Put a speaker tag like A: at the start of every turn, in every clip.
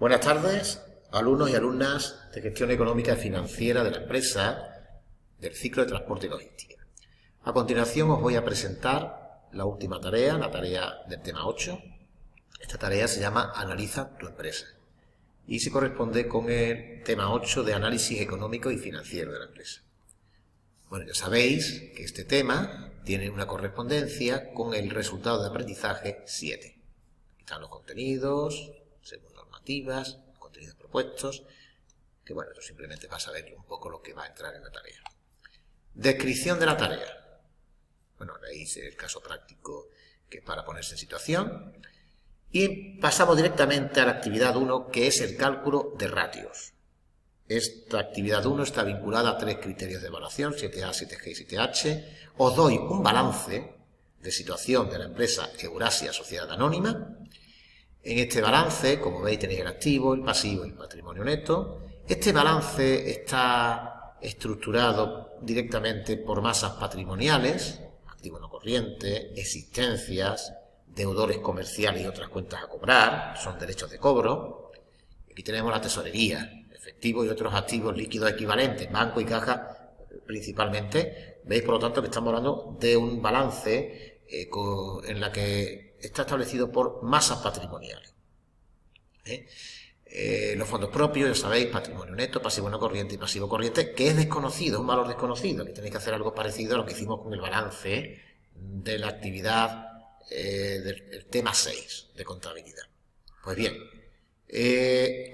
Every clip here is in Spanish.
A: Buenas tardes, alumnos y alumnas de Gestión Económica y Financiera de la empresa del ciclo de Transporte y Logística. A continuación os voy a presentar la última tarea, la tarea del tema 8. Esta tarea se llama Analiza tu empresa y se corresponde con el tema 8 de Análisis Económico y Financiero de la empresa. Bueno, ya sabéis que este tema tiene una correspondencia con el resultado de aprendizaje 7. Están los contenidos, según normativas, contenidos propuestos, que bueno, esto simplemente para saber un poco lo que va a entrar en la tarea. Descripción de la tarea. Bueno, veis el caso práctico que es para ponerse en situación. Y pasamos directamente a la actividad 1, que es el cálculo de ratios. Esta actividad 1 está vinculada a 3 criterios de evaluación, 7A, 7G y 7H. Os doy un balance de situación de la empresa Eurasia Sociedad Anónima. En este balance, como veis, tenéis el activo, el pasivo y el patrimonio neto. Este balance está estructurado directamente por masas patrimoniales, activo no corriente, existencias, deudores comerciales y otras cuentas a cobrar, son derechos de cobro. Aquí tenemos la tesorería, efectivo y otros activos líquidos equivalentes, banco y caja principalmente. Veis, por lo tanto, que estamos hablando de un balance en la que está establecido por masas patrimoniales. Los fondos propios, ya sabéis, patrimonio neto, pasivo no corriente y pasivo corriente, que es desconocido, un valor desconocido. Aquí tenéis que hacer algo parecido a lo que hicimos con el balance de la actividad del tema 6 de contabilidad. Pues bien,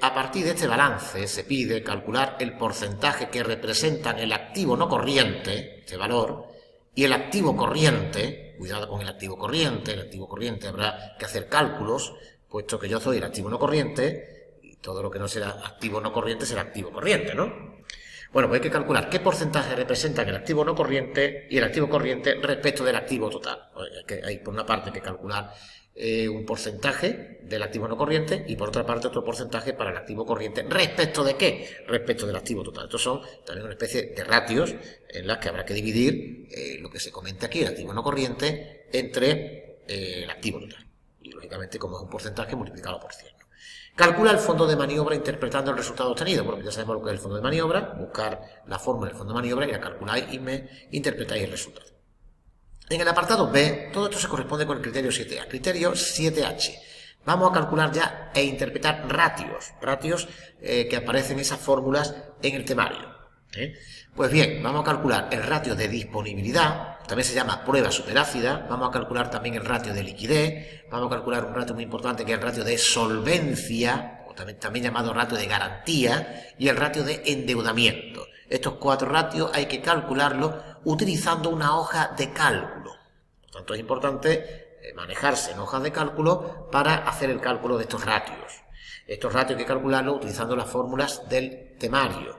A: a partir de este balance se pide calcular el porcentaje que representan el activo no corriente, este valor, y el activo corriente. Cuidado con el activo corriente habrá que hacer cálculos, puesto que yo soy el activo no corriente, y todo lo que no será activo no corriente será activo corriente, ¿no? Bueno, pues hay que calcular qué porcentaje representan el activo no corriente y el activo corriente respecto del activo total. Hay por una parte que calcular un porcentaje del activo no corriente y por otra parte otro porcentaje para el activo corriente. ¿Respecto de qué? Respecto del activo total. Estos son también una especie de ratios en las que habrá que dividir lo que se comenta aquí, el activo no corriente, entre el activo total. Y lógicamente, como es un porcentaje, multiplicado por 100. Calcula el fondo de maniobra interpretando el resultado obtenido. Bueno, ya sabemos lo que es el fondo de maniobra, buscar la fórmula del fondo de maniobra y la calculáis y me interpretáis el resultado. En el apartado B, todo esto se corresponde con el criterio 7A. Criterio 7H. Vamos a calcular ya e interpretar ratios que aparecen esas fórmulas en el temario. Pues bien, vamos a calcular el ratio de disponibilidad, también se llama prueba superácida. Vamos a calcular también el ratio de liquidez, vamos a calcular un ratio muy importante que es el ratio de solvencia, o también llamado ratio de garantía, y el ratio de endeudamiento. Estos 4 ratios hay que calcularlos utilizando una hoja de cálculo. Por tanto, es importante manejarse en hojas de cálculo para hacer el cálculo de estos ratios. Estos ratios hay que calcularlos utilizando las fórmulas del temario.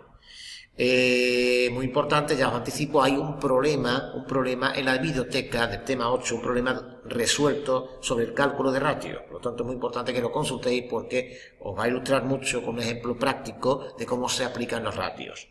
A: Muy importante, ya os anticipo, hay un problema en la biblioteca del tema 8, un problema resuelto sobre el cálculo de ratios. Por lo tanto, es muy importante que lo consultéis porque os va a ilustrar mucho con un ejemplo práctico de cómo se aplican los ratios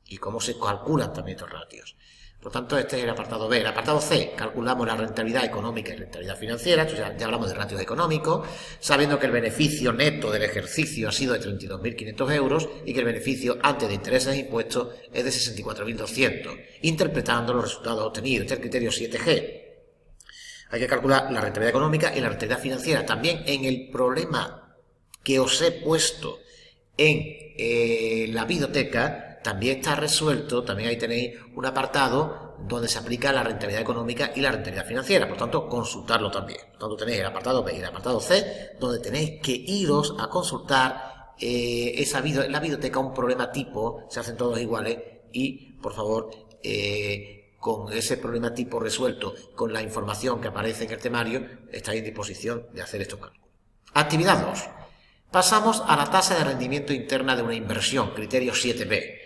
A: y cómo se calculan también estos ratios. Por lo tanto, este es el apartado B. El apartado C, calculamos la rentabilidad económica y rentabilidad financiera. Entonces ya hablamos de ratios económicos, sabiendo que el beneficio neto del ejercicio ha sido de 32.500 euros y que el beneficio antes de intereses e impuestos es de 64.200, interpretando los resultados obtenidos. Este es el criterio 7G. Hay que calcular la rentabilidad económica y la rentabilidad financiera. También en el problema que os he puesto en la biblioteca, también está resuelto, también ahí tenéis un apartado donde se aplica la rentabilidad económica y la rentabilidad financiera, por tanto, consultarlo también. Por tanto, tenéis el apartado B y el apartado C, donde tenéis que iros a consultar en la biblioteca un problema tipo, se hacen todos iguales, y, por favor, con ese problema tipo resuelto, con la información que aparece en el temario, estáis en disposición de hacer estos cálculos. Actividad 2. Pasamos a la tasa de rendimiento interna de una inversión, criterio 7B.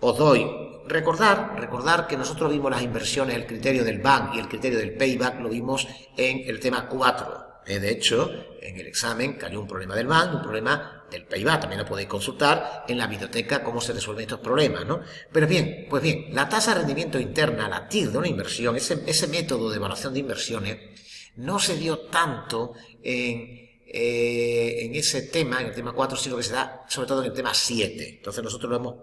A: Os doy, recordar que nosotros vimos las inversiones, el criterio del BAN y el criterio del payback, lo vimos en el tema 4. De hecho, en el examen cayó un problema del BAN y un problema del payback. También lo podéis consultar en la biblioteca cómo se resuelven estos problemas, ¿no? Pero bien, pues bien, la tasa de rendimiento interna, la TIR de una inversión, ese método de evaluación de inversiones, no se dio tanto en en ese tema, en el tema 4, sino que se da sobre todo en el tema 7. Entonces nosotros lo hemos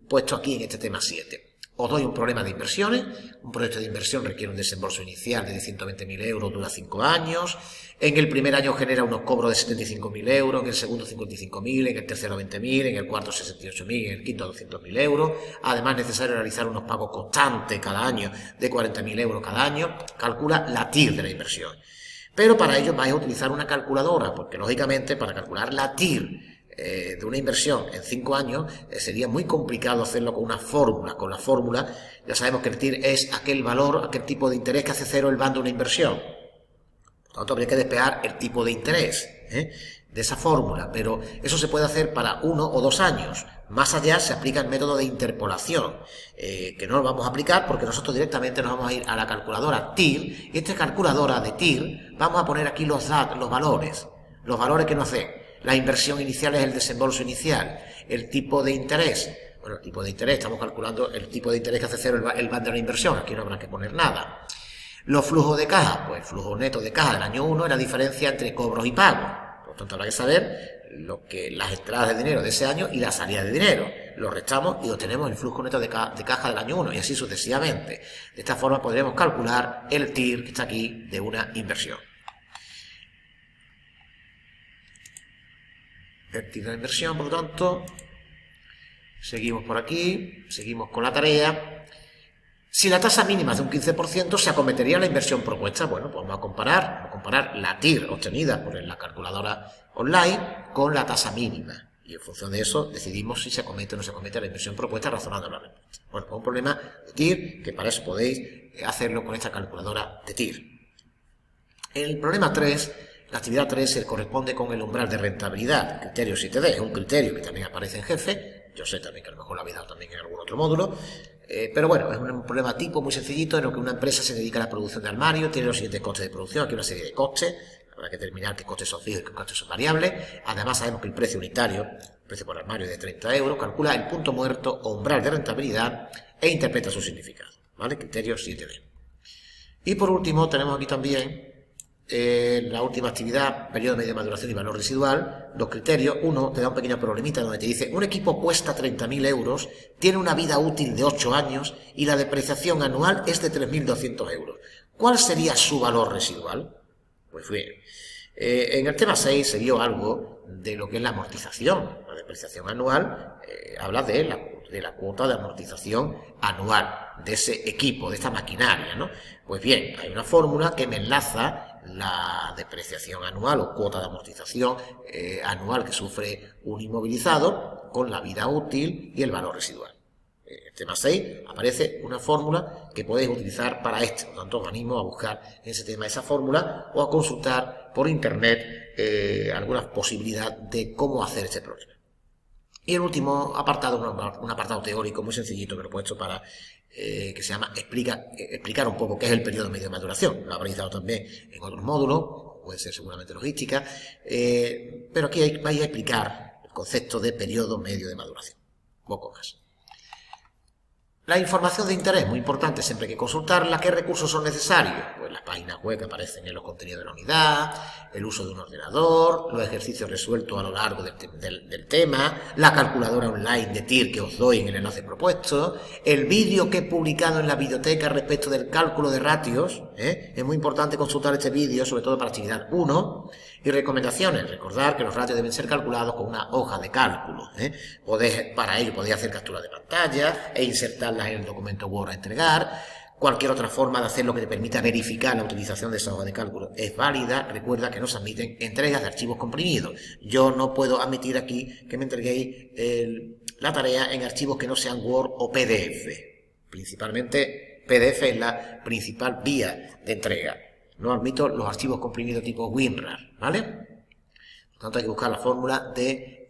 A: puesto aquí en este tema 7. Os doy un problema de inversiones. Un proyecto de inversión requiere un desembolso inicial de 120.000 euros, dura 5 años. En el primer año genera unos cobros de 75.000 euros, en el segundo 55.000, en el tercero 20.000, en el cuarto 68.000, en el quinto 200.000 euros. Además es necesario realizar unos pagos constantes cada año de 40.000 euros cada año. Calcula la TIR de la inversión. Pero para ello vais a utilizar una calculadora, porque lógicamente para calcular la TIR de una inversión en 5 años sería muy complicado hacerlo con una fórmula. Con la fórmula ya sabemos que el TIR es aquel valor, aquel tipo de interés que hace cero el bando de una inversión. Por tanto, habría que despejar el tipo de interés de esa fórmula, pero eso se puede hacer para 1 o 2 años. Más allá se aplica el método de interpolación, que no lo vamos a aplicar porque nosotros directamente nos vamos a ir a la calculadora TIR, y esta calculadora de TIR vamos a poner aquí los valores que nos den. La inversión inicial es el desembolso inicial, el tipo de interés. Bueno, el tipo de interés, estamos calculando el tipo de interés que hace cero el bando de la inversión, aquí no habrá que poner nada. Los flujos de caja, pues el flujo neto de caja del año 1 es la diferencia entre cobros y pagos. Por lo tanto, habrá que saber las entradas de dinero de ese año y la salida de dinero. Lo restamos y obtenemos el flujo neto de caja del año 1 y así sucesivamente. De esta forma podremos calcular el TIR que está aquí de una inversión. El TIR de la inversión, por lo tanto, seguimos por aquí, seguimos con la tarea. Si la tasa mínima es de un 15%, se acometería la inversión propuesta. Bueno, pues vamos a comparar la TIR obtenida por la calculadora online con la tasa mínima. Y en función de eso decidimos si se acomete o no se acomete la inversión propuesta razonando la respuesta. Bueno, pues un problema de TIR, que para eso podéis hacerlo con esta calculadora de TIR. El problema 3, la actividad 3 se corresponde con el umbral de rentabilidad, el criterio 7D. Es un criterio que también aparece en jefe. Yo sé también que a lo mejor lo habéis dado también en algún otro módulo. Pero bueno, es un problema tipo muy sencillito en lo que una empresa se dedica a la producción de armarios, tiene los siguientes costes de producción, aquí una serie de costes, habrá que determinar qué costes son fijos y qué costes son variables. Además sabemos que el precio unitario, el precio por armario es de 30 euros, calcula el punto muerto o umbral de rentabilidad e interpreta su significado, ¿vale? Criterio 7D. Y por último tenemos aquí también la última actividad, periodo medio de maduración y valor residual. Los criterios, uno te da un pequeño problemita donde te dice un equipo cuesta 30.000 euros, tiene una vida útil de 8 años y la depreciación anual es de 3.200 euros. ¿Cuál sería su valor residual? Pues bien, en el tema 6 se vio algo de lo que es la amortización. La depreciación anual habla de la cuota de amortización anual de ese equipo, de esta maquinaria, ¿no? Pues bien, hay una fórmula que me enlaza la depreciación anual o cuota de amortización anual que sufre un inmovilizado con la vida útil y el valor residual. En el tema 6 aparece una fórmula que podéis utilizar para esto. Por lo tanto, os animo a buscar en ese tema esa fórmula o a consultar por internet alguna posibilidad de cómo hacer este problema. Y el último apartado, un apartado teórico muy sencillito que lo he puesto para que se llama explicar un poco qué es el periodo medio de maduración. Lo habréis dado también en otros módulos, puede ser seguramente logística, pero aquí vais a explicar el concepto de periodo medio de maduración. Poco más. La información de interés, muy importante, siempre hay que consultarla. ¿Qué recursos son necesarios? Pues las páginas web que aparecen en los contenidos de la unidad, el uso de un ordenador, los ejercicios resueltos a lo largo del tema, la calculadora online de TIR que os doy en el enlace propuesto, el vídeo que he publicado en la biblioteca respecto del cálculo de ratios. Es muy importante consultar este vídeo, sobre todo para actividad 1. Y recomendaciones, recordar que los ratios deben ser calculados con una hoja de cálculo. Para ello podéis hacer captura de pantalla e insertarlas en el documento Word a entregar. Cualquier otra forma de hacerlo que te permita verificar la utilización de esa hoja de cálculo es válida. Recuerda que no se admiten entregas de archivos comprimidos. Yo no puedo admitir aquí que me entreguéis la tarea en archivos que no sean Word o PDF. Principalmente PDF es la principal vía de entrega. No admito los archivos comprimidos tipo WinRAR, ¿vale? Por lo tanto, hay que buscar la fórmula de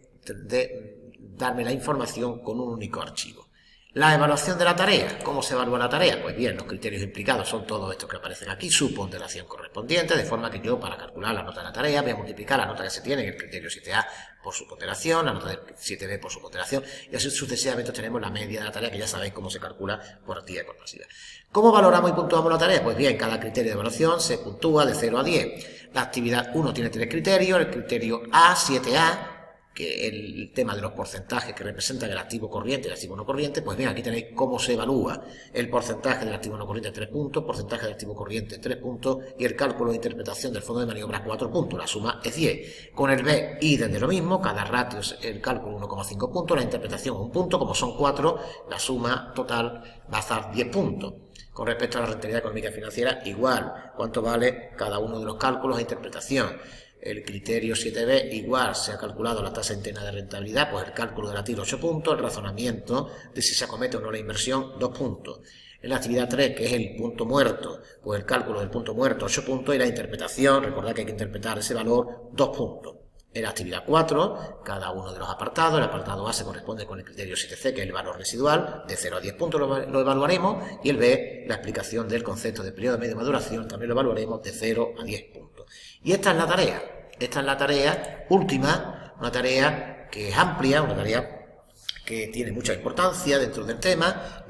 A: darme la información con un único archivo. La evaluación de la tarea. ¿Cómo se evalúa la tarea? Pues bien, los criterios implicados son todos estos que aparecen aquí, su ponderación correspondiente, de forma que yo, para calcular la nota de la tarea, voy a multiplicar la nota que se tiene en el criterio 7A por su ponderación, la nota del 7B por su ponderación, y así sucesivamente tenemos la media de la tarea, que ya sabéis cómo se calcula por actividad y por pasiva. ¿Cómo valoramos y puntuamos la tarea? Pues bien, cada criterio de evaluación se puntúa de 0 a 10. La actividad 1 tiene 3 criterios, el criterio A, 7A, que el tema de los porcentajes que representan el activo corriente y el activo no corriente, pues bien, aquí tenéis cómo se evalúa el porcentaje del activo no corriente 3 puntos, porcentaje del activo corriente 3 puntos y el cálculo de interpretación del fondo de maniobra 4 puntos, la suma es 10. Con el B, idem de lo mismo, cada ratio es el cálculo 1,5 puntos, la interpretación 1 punto, como son 4, la suma total va a estar 10 puntos. Con respecto a la rentabilidad económica y financiera, igual, cuánto vale cada uno de los cálculos e interpretación. El criterio 7B igual se ha calculado la tasa interna de rentabilidad, pues el cálculo de la TIR 8 puntos, el razonamiento de si se acomete o no la inversión 2 puntos. En la actividad 3, que es el punto muerto, pues el cálculo del punto muerto 8 puntos y la interpretación, recordad que hay que interpretar ese valor 2 puntos. En la actividad 4, cada uno de los apartados, el apartado A se corresponde con el criterio 7C, que es el valor residual, de 0 a 10 puntos lo evaluaremos, y el B, la explicación del concepto de periodo medio de maduración, también lo evaluaremos de 0 a 10 puntos. Y esta es la tarea. Esta es la tarea última, una tarea que es amplia, una tarea que tiene mucha importancia dentro del tema,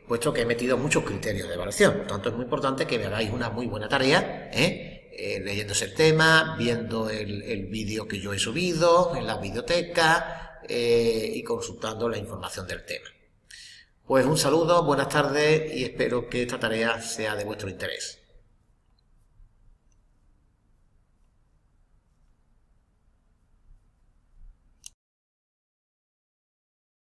A: puesto que he metido muchos criterios de evaluación. Por tanto, es muy importante que me hagáis una muy buena tarea, leyéndose el tema, viendo el vídeo que yo he subido en la biblioteca y consultando la información del tema. Pues un saludo, buenas tardes y espero que esta tarea sea de vuestro interés.